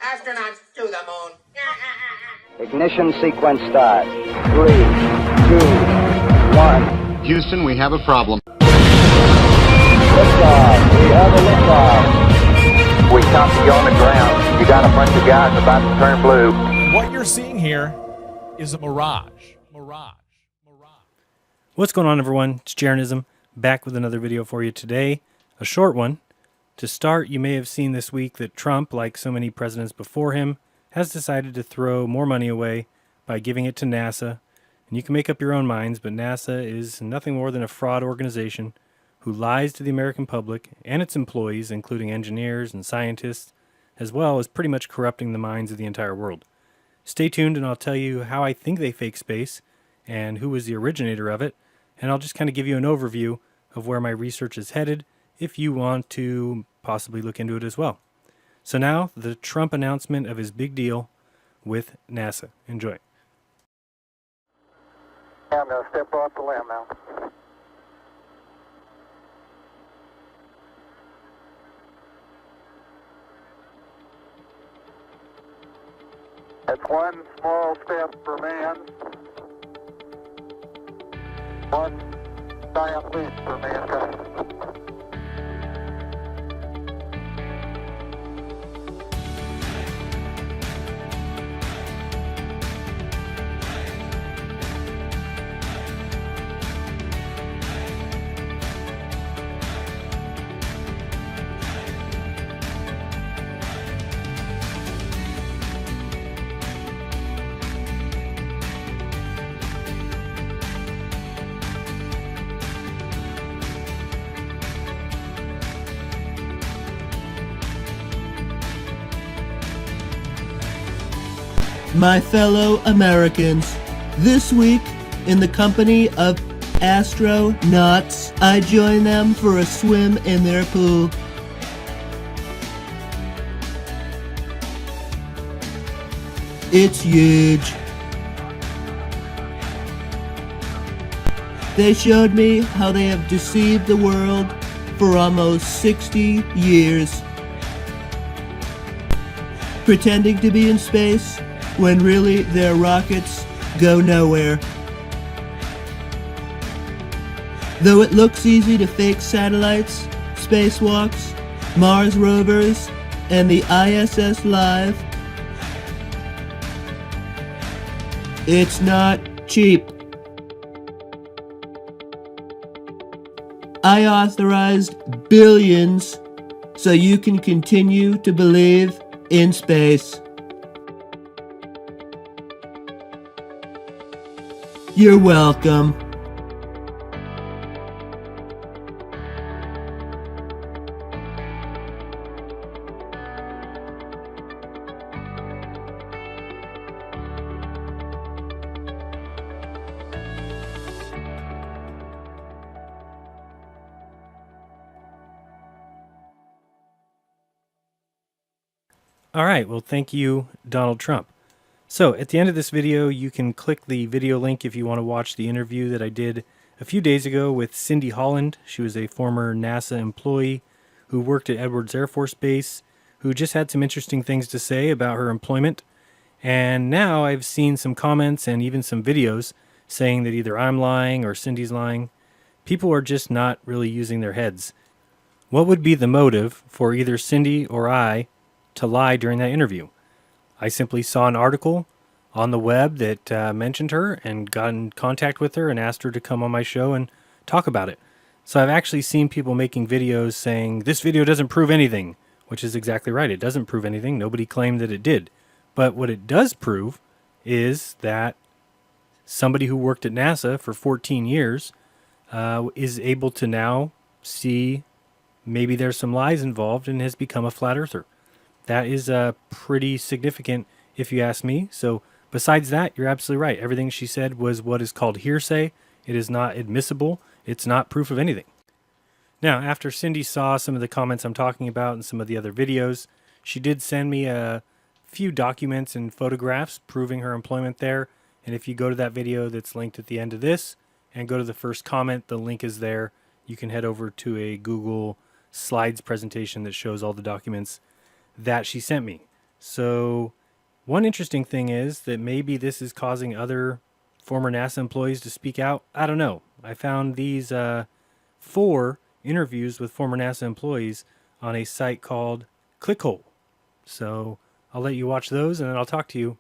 Astronauts to the moon. Ignition sequence start. 3, 2, 1. Houston, we have a problem. Liftoff. We have a liftoff. We copy you on the ground. You got a bunch of guys about to turn blue. What you're seeing here is a mirage. What's going on, everyone? It's Jaronism, back with another video for you today. A short one. To start, you may have seen this week that Trump, like so many presidents before him, has decided to throw more money away by giving it to NASA. And you can make up your own minds, but NASA is nothing more than a fraud organization who lies to the American public and its employees, including engineers and scientists, as well as pretty much corrupting the minds of the entire world. Stay tuned and I'll tell you how I think they fake space and who was the originator of it, and I'll just kind of give you an overview of where my research is headed if you want to possibly look into it as well. So now, the Trump announcement of his big deal with NASA. Enjoy. I'm going to step off the limb now. That's one small step for man, one giant leap for mankind. My fellow Americans, this week, in the company of astronauts, I join them for a swim in their pool. It's huge. They showed me how they have deceived the world for almost 60 years, pretending to be in space when really their rockets go nowhere. Though it looks easy to fake satellites, spacewalks, Mars rovers, and the ISS live, it's not cheap. I authorized billions so you can continue to believe in space. You're welcome. All right, well, thank you, Donald Trump. So at the end of this video, you can click the video link if you want to watch the interview that I did a few days ago with Cindy Holland. She was a former NASA employee who worked at Edwards Air Force Base, who just had some interesting things to say about her employment. And now I've seen some comments and even some videos saying that either I'm lying or Cindy's lying. People are just not really using their heads. What would be the motive for either Cindy or I to lie during that interview? I simply saw an article on the web that mentioned her and got in contact with her and asked her to come on my show and talk about it. So I've actually seen people making videos saying, this video doesn't prove anything, which is exactly right. It doesn't prove anything. Nobody claimed that it did. But what it does prove is that somebody who worked at NASA for 14 years is able to now see maybe there's some lies involved and has become a flat earther. That is pretty significant if you ask me. So besides that, you're absolutely right. Everything she said was what is called hearsay. It is not admissible. It's not proof of anything. Now, after Cindy saw some of the comments I'm talking about and some of the other videos, she did send me a few documents and photographs proving her employment there. And if you go to that video that's linked at the end of this and go to the first comment, the link is there. You can head over to a Google Slides presentation that shows all the documents that she sent me. So one interesting thing is that maybe this is causing other former NASA employees to speak out. I don't know. I found these 4 interviews with former NASA employees on a site called Clickhole. So I'll let you watch those, and then I'll talk to you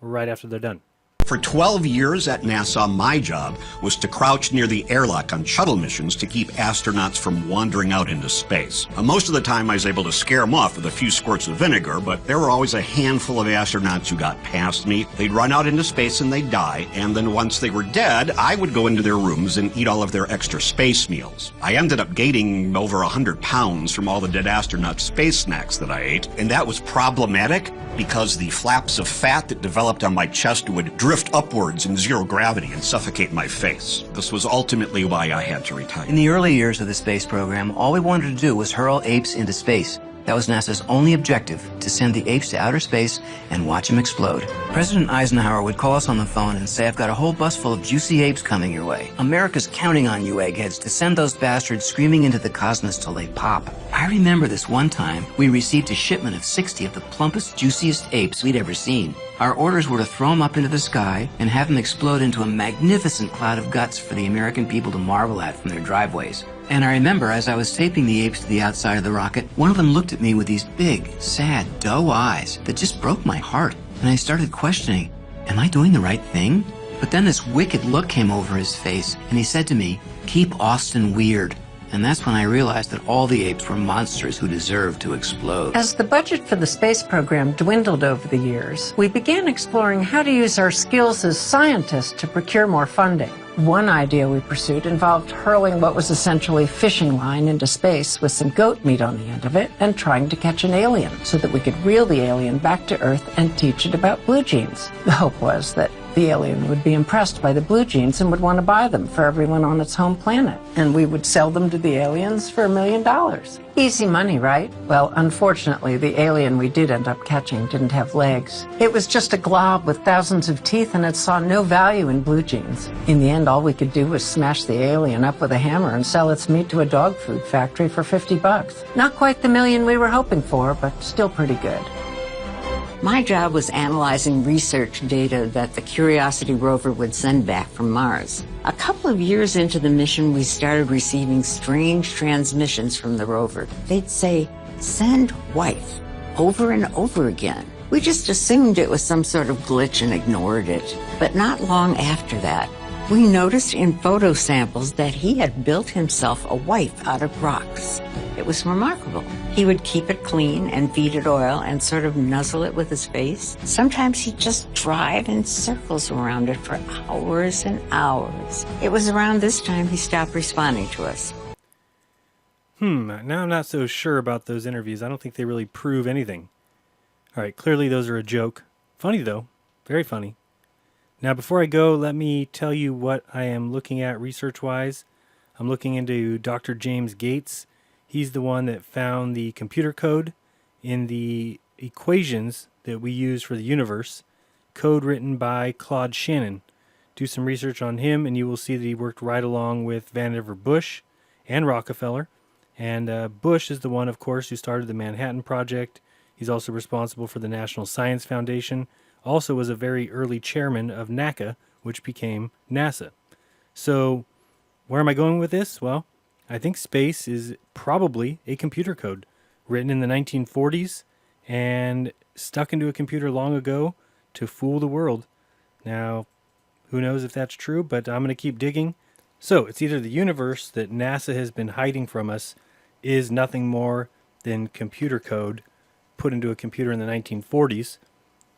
right after they're done. For 12 years at NASA, my job was to crouch near the airlock on shuttle missions to keep astronauts from wandering out into space. Most of the time I was able to scare them off with a few squirts of vinegar, but there were always a handful of astronauts who got past me. They'd run out into space and they'd die, and then once they were dead, I would go into their rooms and eat all of their extra space meals. I ended up gaining over 100 pounds from all the dead astronaut space snacks that I ate, and that was problematic because the flaps of fat that developed on my chest would drift upwards in zero gravity and suffocate my face. This was ultimately why I had to retire. In the early years of the space program, all we wanted to do was hurl apes into space. That was NASA's only objective, to send the apes to outer space and watch them explode. President Eisenhower would call us on the phone and say, "I've got a whole bus full of juicy apes coming your way. America's counting on you eggheads to send those bastards screaming into the cosmos till they pop." I remember this one time, we received a shipment of 60 of the plumpest, juiciest apes we'd ever seen. Our orders were to throw them up into the sky and have them explode into a magnificent cloud of guts for the American people to marvel at from their driveways. And I remember as I was taping the apes to the outside of the rocket, one of them looked at me with these big, sad, doe eyes that just broke my heart. And I started questioning, am I doing the right thing? But then this wicked look came over his face, and he said to me, "Keep Austin weird." And that's when I realized that all the apes were monsters who deserved to explode. As the budget for the space program dwindled over the years, we began exploring how to use our skills as scientists to procure more funding. One idea we pursued involved hurling what was essentially fishing line into space with some goat meat on the end of it and trying to catch an alien so that we could reel the alien back to Earth and teach it about blue jeans. The hope was that the alien would be impressed by the blue jeans and would want to buy them for everyone on its home planet. And we would sell them to the aliens for $1 million. Easy money, right? Well, unfortunately, the alien we did end up catching didn't have legs. It was just a glob with thousands of teeth, and it saw no value in blue jeans. In the end, all we could do was smash the alien up with a hammer and sell its meat to a dog food factory for $50. Not quite the million we were hoping for, but still pretty good. My job was analyzing research data that the Curiosity rover would send back from Mars. A couple of years into the mission, we started receiving strange transmissions from the rover. They'd say, "Send wife," over and over again. We just assumed it was some sort of glitch and ignored it. But not long after that, we noticed in photo samples that he had built himself a wife out of rocks. It was remarkable. He would keep it clean and feed it oil and sort of nuzzle it with his face. Sometimes he'd just drive in circles around it for hours and hours. It was around this time he stopped responding to us. Now I'm not so sure about those interviews. I don't think they really prove anything. All right, clearly those are a joke. Funny though, very funny. Now before I go, let me tell you what I am looking at research-wise. I'm looking into Dr. James Gates. He's the one that found the computer code in the equations that we use for the universe, code written by Claude Shannon. Do some research on him and you will see that he worked right along with Vannevar Bush and Rockefeller. And Bush is the one, of course, who started the Manhattan Project. He's also responsible for the National Science Foundation. Also was a very early chairman of NACA, which became NASA. So where am I going with this? Well, I think space is probably a computer code written in the 1940s and stuck into a computer long ago to fool the world. Now, who knows if that's true, but I'm going to keep digging. So it's either the universe that NASA has been hiding from us is nothing more than computer code put into a computer in the 1940s,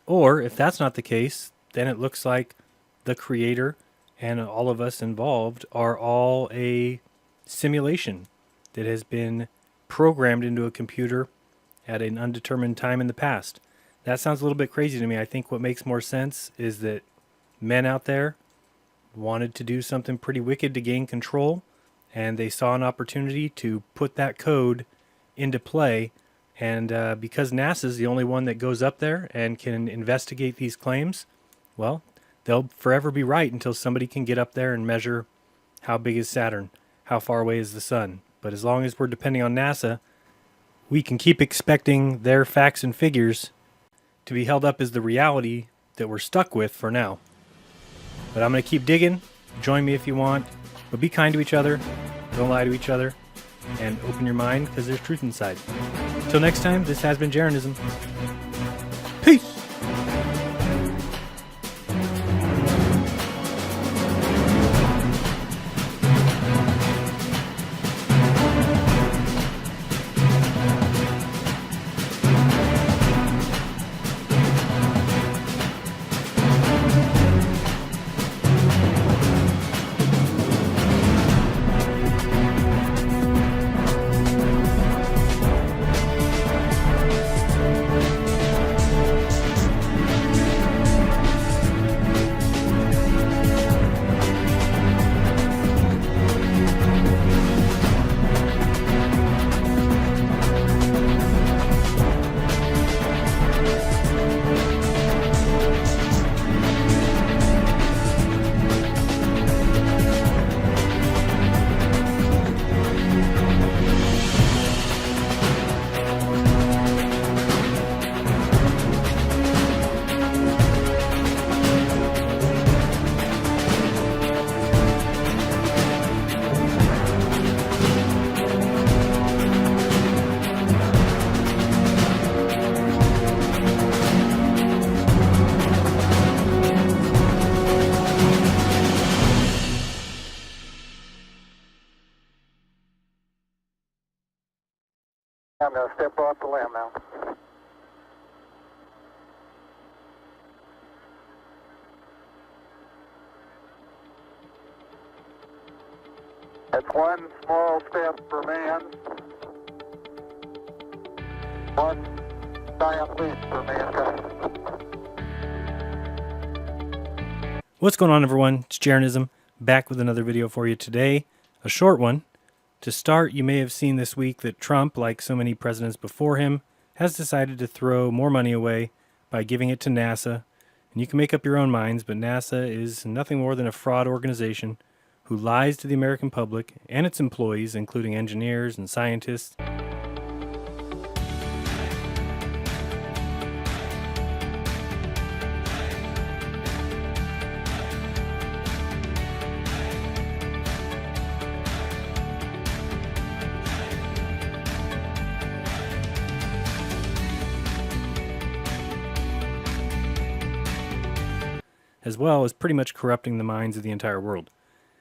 or if that's not the case, then it looks like the creator and all of us involved are all a simulation that has been programmed into a computer at an undetermined time in the past. That sounds a little bit crazy to me. I think what makes more sense is that men out there wanted to do something pretty wicked to gain control, and they saw an opportunity to put that code into play. And because NASA's the only one that goes up there and can investigate these claims, well, they'll forever be right until somebody can get up there and measure how big is Saturn, how far away is the sun. But as long as we're depending on NASA, we can keep expecting their facts and figures to be held up as the reality that we're stuck with for now. But I'm going to keep digging. Join me if you want. But be kind to each other. Don't lie to each other. And open your mind, because there's truth inside. Till next time, this has been Jaronism. Peace! I'm going to step off the limb now. That's one small step for man, one giant leap for mankind. What's going on, everyone? It's Jaronism, back with another video for you today. A short one. To start, you may have seen this week that Trump, like so many presidents before him, has decided to throw more money away by giving it to NASA. And you can make up your own minds, but NASA is nothing more than a fraud organization who lies to the American public and its employees, including engineers and scientists. As well as pretty much corrupting the minds of the entire world.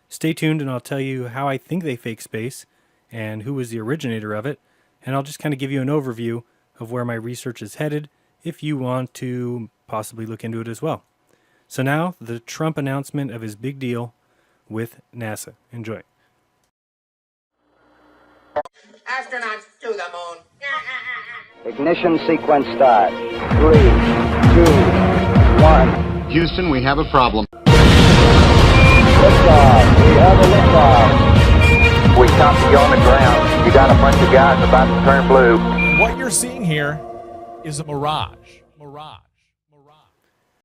Stay tuned and I'll tell you how I think they fake space and who was the originator of it, and I'll just kind of give you an overview of where my research is headed if you want to possibly look into it as well. So now, the Trump announcement of his big deal with NASA. Enjoy. Astronauts to the moon. Ignition sequence start. 3, 2, 1. Houston, we have a problem. Liftoff. We have a liftoff. We copy you on the ground. You got a bunch of guys about to turn blue. What you're seeing here is a mirage.